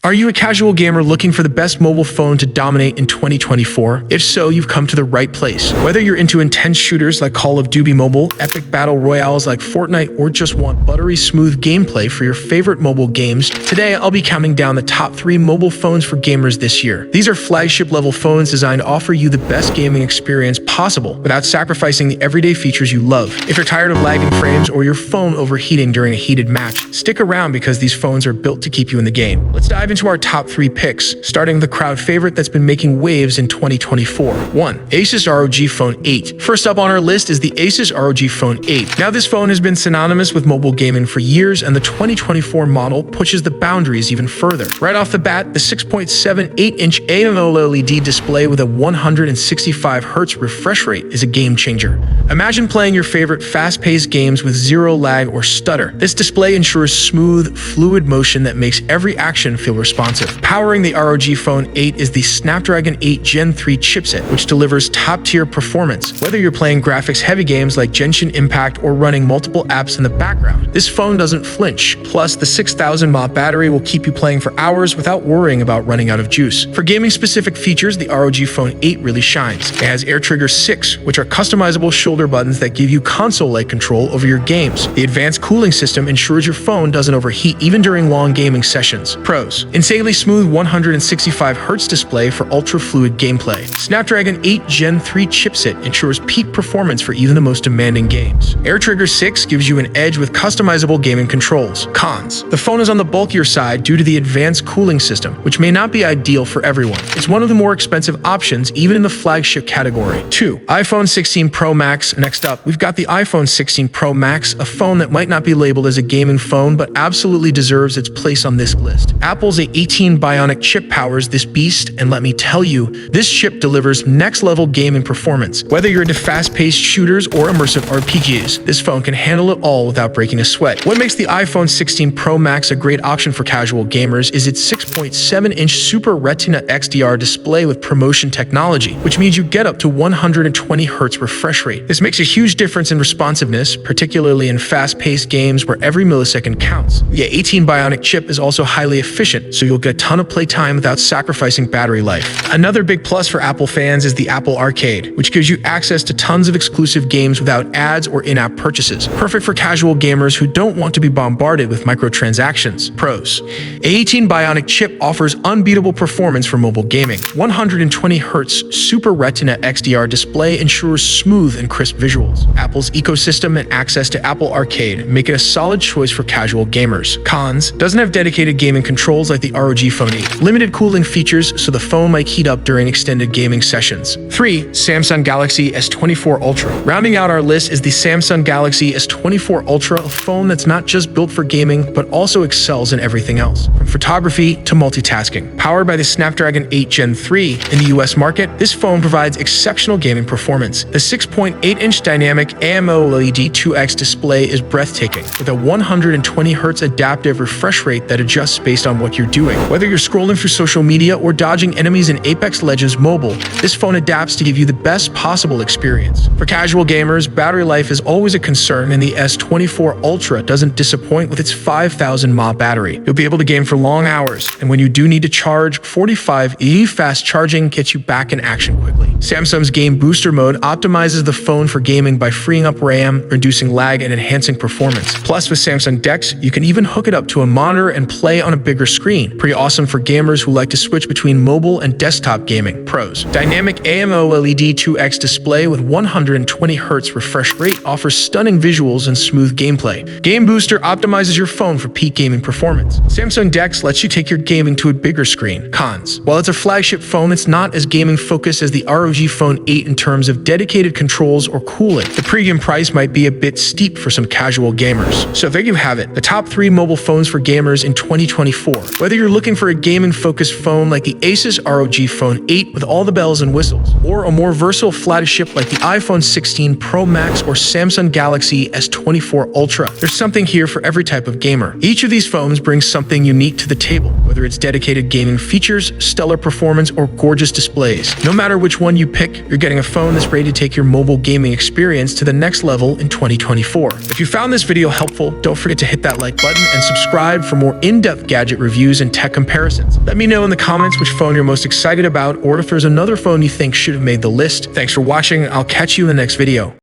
Are you a casual gamer looking for the best mobile phone to dominate in 2024? If so, you've come to the right place. Whether you're into intense shooters like Call of Duty Mobile, epic battle royales like Fortnite, or just want buttery smooth gameplay for your favorite mobile games, today I'll be counting down the top 3 mobile phones for gamers this year. These are flagship level phones designed to offer you the best gaming experience possible without sacrificing the everyday features you love. If you're tired of lagging frames or your phone overheating during a heated match, stick around because these phones are built to keep you in the game. Let's dive into our top 3 picks, starting with the crowd favorite that's been making waves in 2024. 1. Asus ROG Phone 8. First up on our list is the Asus ROG Phone 8. Now this phone has been synonymous with mobile gaming for years, and the 2024 model pushes the boundaries even further. Right off the bat, the 6.78-inch AMOLED display with a 165Hz refresh rate is a game changer. Imagine playing your favorite fast-paced games with zero lag or stutter. This display ensures smooth, fluid motion that makes every action feel responsive. Powering the ROG Phone 8 is the Snapdragon 8 Gen 3 chipset, which delivers top-tier performance. Whether you're playing graphics-heavy games like Genshin Impact or running multiple apps in the background, this phone doesn't flinch. Plus, the 6,000 mAh battery will keep you playing for hours without worrying about running out of juice. For gaming-specific features, the ROG Phone 8 really shines. It has AirTrigger 6, which are customizable shoulder buttons that give you console-like control over your games. The advanced cooling system ensures your phone doesn't overheat even during long gaming sessions. Pros: insanely smooth 165Hz display for ultra-fluid gameplay. Snapdragon 8 Gen 3 chipset ensures peak performance for even the most demanding games. AirTrigger 6 gives you an edge with customizable gaming controls. Cons: the phone is on the bulkier side due to the advanced cooling system, which may not be ideal for everyone. It's one of the more expensive options even in the flagship category. 2. iPhone 16 Pro Max. Next up, we've got the iPhone 16 Pro Max, a phone that might not be labeled as a gaming phone but absolutely deserves its place on this list. Apple's A18 Bionic chip powers this beast, and let me tell you, this chip delivers next-level gaming performance. Whether you're into fast-paced shooters or immersive RPGs, this phone can handle it all without breaking a sweat. What makes the iPhone 16 Pro Max a great option for casual gamers is its 6.7-inch Super Retina XDR display with ProMotion technology, which means you get up to 120Hz refresh rate. This makes a huge difference in responsiveness, particularly in fast-paced games where every millisecond counts. The A18 Bionic chip is also highly efficient, so you'll get a ton of playtime without sacrificing battery life. Another big plus for Apple fans is the Apple Arcade, which gives you access to tons of exclusive games without ads or in-app purchases. Perfect for casual gamers who don't want to be bombarded with microtransactions. Pros: A18 Bionic chip offers unbeatable performance for mobile gaming. 120Hz Super Retina XDR display ensures smooth and crisp visuals. Apple's ecosystem and access to Apple Arcade make it a solid choice for casual gamers. Cons: doesn't have dedicated gaming controls like the ROG Phone 8. Limited cooling features, so the phone might heat up during extended gaming sessions. 3. Samsung Galaxy S24 Ultra. Rounding out our list is the Samsung Galaxy S24 Ultra, a phone that's not just built for gaming, but also excels in everything else, from photography to multitasking. Powered by the Snapdragon 8 Gen 3 in the US market, this phone provides exceptional gaming performance. The 6.8-inch dynamic AMOLED 2X display is breathtaking, with a 120Hz adaptive refresh rate that adjusts based on what you're doing. Whether you're scrolling through social media or dodging enemies in Apex Legends Mobile, this phone adapts to give you the best possible experience. For casual gamers, battery life is always a concern, and the S24 Ultra doesn't disappoint with its 5,000 mAh battery. You'll be able to game for long hours, and when you do need to charge, 45E fast charging gets you back in action quickly. Samsung's Game Booster mode optimizes the phone for gaming by freeing up RAM, reducing lag, and enhancing performance. Plus, with Samsung DeX, you can even hook it up to a monitor and play on a bigger screen. Pretty awesome for gamers who like to switch between mobile and desktop gaming. Pros: dynamic AMOLED 2X display with 120Hz refresh rate offers stunning visuals and smooth gameplay. Game Booster optimizes your phone for peak gaming performance. Samsung DeX lets you take your gaming to a bigger screen. Cons: while it's a flagship phone, it's not as gaming focused as the ROG Phone 8 in terms of dedicated controls or cooling. The premium price might be a bit steep for some casual gamers. So there you have it, the top 3 mobile phones for gamers in 2024. Whether you're looking for a gaming-focused phone like the Asus ROG Phone 8 with all the bells and whistles, or a more versatile flagship like the iPhone 16 Pro Max or Samsung Galaxy S24 Ultra, there's something here for every type of gamer. Each of these phones brings something unique to the table, whether it's dedicated gaming features, stellar performance, or gorgeous displays. No matter which one you pick, you're getting a phone that's ready to take your mobile gaming experience to the next level in 2024. If you found this video helpful, don't forget to hit that like button and subscribe for more in-depth gadget reviews reviews and tech comparisons. Let me know in the comments which phone you're most excited about, or if there's another phone you think should have made the list. Thanks for watching. I'll catch you in the next video.